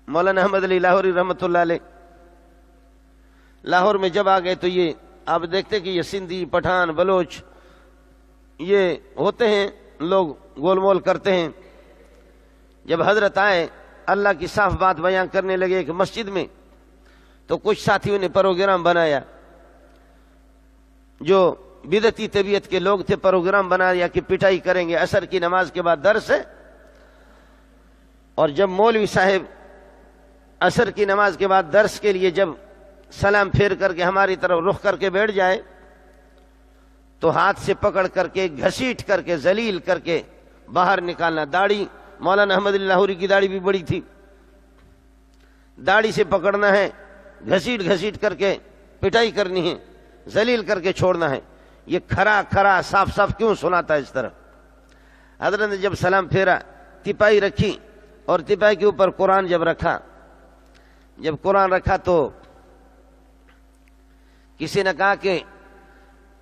مولانا احمد علی لاہوری رحمۃ اللہ علیہ لاہور میں جب آ گئے تو یہ آپ دیکھتے کہ یہ سندھی پٹھان بلوچ یہ ہوتے ہیں، لوگ گول مول کرتے ہیں. جب حضرت آئے اللہ کی صاف بات بیان کرنے لگے ایک مسجد میں، تو کچھ ساتھیوں نے پروگرام بنایا، جو بدعتی طبیعت کے لوگ تھے، پروگرام بنایا کہ پٹائی کریں گے، عصر کی نماز کے بعد درس ہے، اور جب مولوی صاحب عصر کی نماز کے بعد درس کے لیے جب سلام پھیر کر کے ہماری طرف رخ کر کے بیٹھ جائے تو ہاتھ سے پکڑ کر کے گھسیٹ کر کے ذلیل کر کے باہر نکالنا. داڑھی مولانا احمد علی لاہوری کی داڑھی بھی بڑی تھی، داڑھی سے پکڑنا ہے، گھسیٹ گھسیٹ کر کے پٹائی کرنی ہے، ذلیل کر کے چھوڑنا ہے. یہ کھرا کھرا صاف صاف کیوں سناتا ہے اس طرح؟ حضرت نے جب سلام پھیرا، تپائی رکھی، اور تپائی کے اوپر قرآن جب رکھا، جب قرآن رکھا تو کسی نے کہا کہ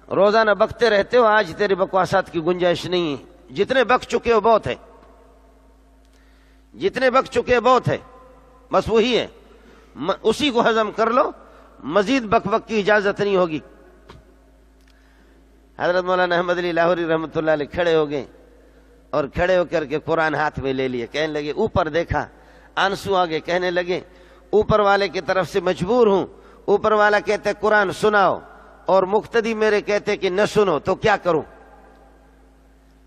روزانہ بکتے رہتے ہو، آج تیرے بکواسات کی گنجائش نہیں ہے، جتنے بک چکے ہو بہت ہے، جتنے بک چکے ہو بہت ہے، بس وہی ہے، اسی کو ہضم کر لو، مزید بک بک کی اجازت نہیں ہوگی. حضرت مولانا احمد علی لاہوری رحمۃ اللہ علیہ کھڑے ہو گئے اور کھڑے ہو کر کے قرآن ہاتھ میں لے لیے، کہنے لگے، اوپر دیکھا، آنسو آگے، کہنے لگے اوپر والے کی طرف سے مجبور ہوں، اوپر والا کہتے قرآن سناؤ اور مقتدی میرے کہتے کہ نہ سنو، تو کیا کروں؟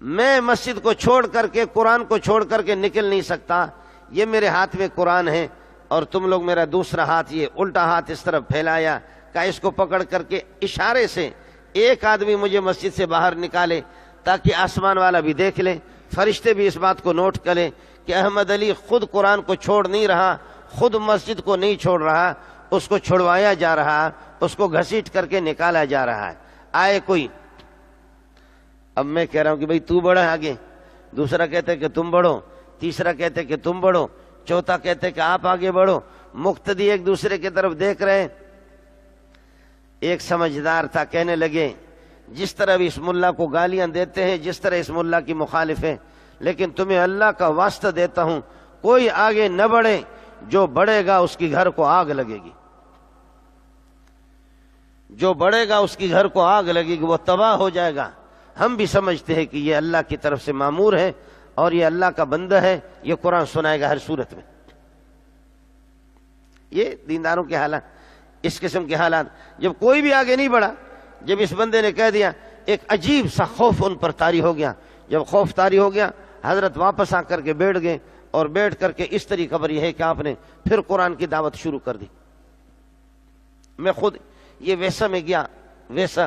میں مسجد کو چھوڑ کر کے، قرآن کو چھوڑ کر کے نکل نہیں سکتا، یہ میرے ہاتھ میں قرآن ہے، اور تم لوگ میرا دوسرا ہاتھ، یہ الٹا ہاتھ اس طرف پھیلایا، کہ اس کو پکڑ کر کے اشارے سے ایک آدمی مجھے مسجد سے باہر نکالے تاکہ آسمان والا بھی دیکھ لے، فرشتے بھی اس بات کو نوٹ کریں کہ احمد علی خود قرآن کو چھوڑ نہیں رہا، خود مسجد کو نہیں چھوڑ رہا، اس کو چھڑوایا جا رہا، اس کو گھسیٹ کر کے نکالا جا رہا ہے. آئے کوئی، اب میں کہہ رہا ہوں کہ بھئی تو بڑھا آگے، دوسرا کہتے کہ تم بڑھو، تیسرا کہتے کہ تم بڑھو، چوتھا کہتے کہ آپ آگے بڑھو، مقتدی ایک دوسرے کی طرف دیکھ رہے ہیں. ایک سمجھدار تھا، کہنے لگے جس طرح بھی اس ملا کو گالیاں دیتے ہیں، جس طرح اس ملا کی مخالف ہے، لیکن تمہیں اللہ کا واسطہ دیتا ہوں کوئی آگے نہ بڑھے، جو بڑھے گا اس کی گھر کو آگ لگے گی، جو بڑھے گا اس کی گھر کو آگ لگے گی، وہ تباہ ہو جائے گا. ہم بھی سمجھتے ہیں کہ یہ اللہ کی طرف سے مامور ہے اور یہ اللہ کا بندہ ہے، یہ قرآن سنائے گا ہر صورت میں. یہ دینداروں کے حالات، اس قسم کے حالات. جب کوئی بھی آگے نہیں بڑھا، جب اس بندے نے کہہ دیا، ایک عجیب سا خوف ان پر طاری ہو گیا. جب خوف طاری ہو گیا، حضرت واپس آ کر کے بیٹھ گئے، اور بیٹھ کر کے اس طریقہ پر یہ ہے کہ آپ نے پھر قرآن کی دعوت شروع کر دی. میں خود یہ ویسا میں گیا، ویسا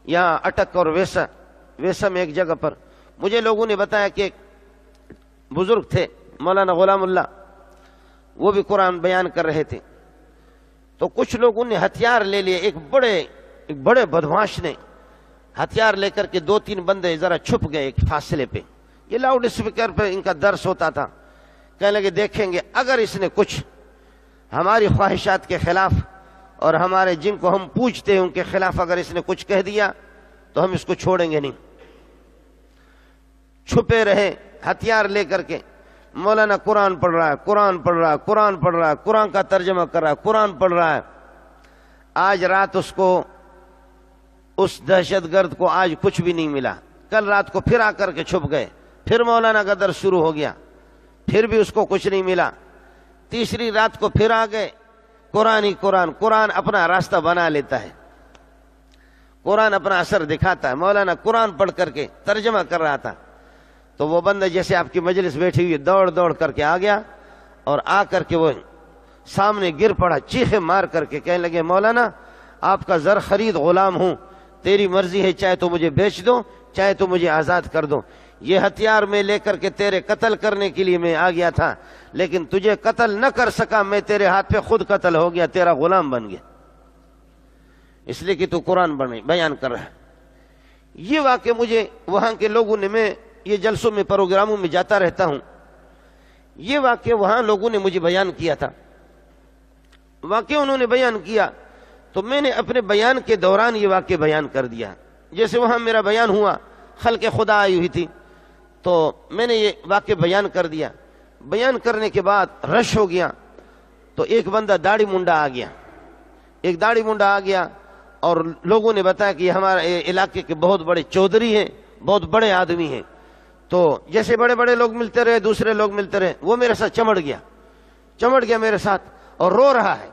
یہاں اٹک اور ویسا میں ایک جگہ پر مجھے لوگوں نے بتایا کہ ایک بزرگ تھے مولانا غلام اللہ، وہ بھی قرآن بیان کر رہے تھے. تو کچھ لوگوں نے ہتھیار لے لیے، ایک بڑے بدمعاش نے ہتھیار لے کر کے 2-3 بندے ذرا چھپ گئے ایک فاصلے پہ، یہ لاؤڈ اسپیکر پہ ان کا درس ہوتا تھا. کہنے لگے دیکھیں گے اگر اس نے کچھ ہماری خواہشات کے خلاف اور ہمارے جن کو ہم پوجتے ہیں ان کے خلاف اگر اس نے کچھ کہہ دیا تو ہم اس کو چھوڑیں گے نہیں. چھپے رہے ہتھیار لے کر کے. مولانا قرآن پڑھ رہا ہے، قرآن پڑھ رہا ہے، قرآن پڑھ رہا ہے، قرآن کا ترجمہ کر رہا ہے، قرآن پڑھ رہا ہے. آج رات اس دہشت گرد کو آج کچھ بھی نہیں ملا. کل رات کو پھر آ کر کے چھپ گئے، پھر مولانا کا درس شروع ہو گیا، پھر بھی اس کو کچھ نہیں ملا. تیسری رات کو پھر آ گئے، قرآن اپنا راستہ بنا لیتا ہے، قرآن اپنا اثر دکھاتا ہے. مولانا قرآن پڑھ کر کے ترجمہ کر رہا تھا تو وہ بندہ جیسے آپ کی مجلس بیٹھی ہوئی دوڑ کر کے آ گیا، اور آ کر کے وہ سامنے گر پڑا چیخے مار کر کے. کہنے لگے مولانا آپ کا زر خرید غلام ہوں، تیری مرضی ہے، چاہے تو مجھے بیچ دو چاہے تو مجھے آزاد کر دو. یہ ہتھیار میں لے کر کے تیرے قتل کرنے کے لیے میں آ گیا تھا، لیکن تجھے قتل نہ کر سکا، میں تیرے ہاتھ پہ خود قتل ہو گیا، تیرا غلام بن گیا، اس لیے کہ تو قرآن بیان کر رہا ہے. یہ واقعہ مجھے وہاں کے لوگوں نے، میں یہ جلسوں میں پروگراموں میں جاتا رہتا ہوں، یہ واقعہ وہاں لوگوں نے مجھے بیان کیا تھا. واقعہ انہوں نے بیان کیا تو میں نے اپنے بیان کے دوران یہ واقعہ بیان کر دیا. جیسے وہاں میرا بیان ہوا، خلق خدا آئی ہوئی تھی تو میں نے یہ واقعہ بیان کر دیا. بیان کرنے کے بعد رش ہو گیا تو ایک بندہ داڑھی منڈا آ گیا، ایک داڑھی منڈا آ گیا اور لوگوں نے بتایا کہ یہ ہمارے علاقے کے بہت بڑے چودھری ہیں، بہت بڑے آدمی ہیں۔ تو جیسے بڑے بڑے لوگ ملتے رہے، دوسرے لوگ ملتے رہے، وہ میرے ساتھ چمڑ گیا میرے ساتھ اور رو رہا ہے،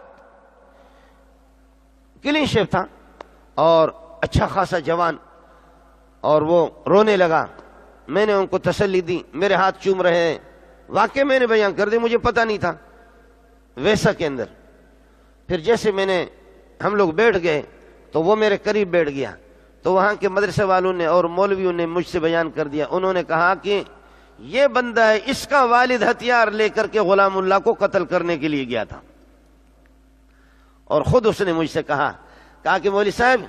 کلین شیو تھا اور اچھا خاصا جوان، اور وہ رونے لگا۔ میں نے ان کو تسلی دی، میرے ہاتھ چوم رہے ہیں، واقعی میں نے بیان کر دی، مجھے پتہ نہیں تھا ویسا کے اندر۔ پھر جیسے ہم لوگ بیٹھ گئے تو وہ میرے قریب بیٹھ گیا، تو وہاں کے مدرسے والوں نے اور مولویوں نے مجھ سے بیان کر دیا، انہوں نے کہا کہ یہ بندہ ہے، اس کا والد ہتھیار لے کر کے غلام اللہ کو قتل کرنے کے لیے گیا تھا۔ اور خود اس نے مجھ سے کہا کہ مولوی صاحب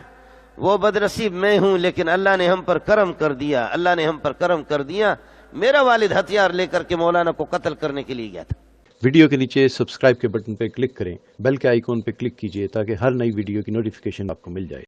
وہ بدنصیب میں ہوں، لیکن اللہ نے ہم پر کرم کر دیا، اللہ نے ہم پر کرم کر دیا، میرا والد ہتھیار لے کر کے مولانا کو قتل کرنے کے لیے گیا تھا۔ ویڈیو کے نیچے سبسکرائب کے بٹن پہ کلک کریں، بیل کے آئیکن پہ کلک کیجئے تاکہ ہر نئی ویڈیو کی نوٹیفیکیشن آپ کو مل جائے۔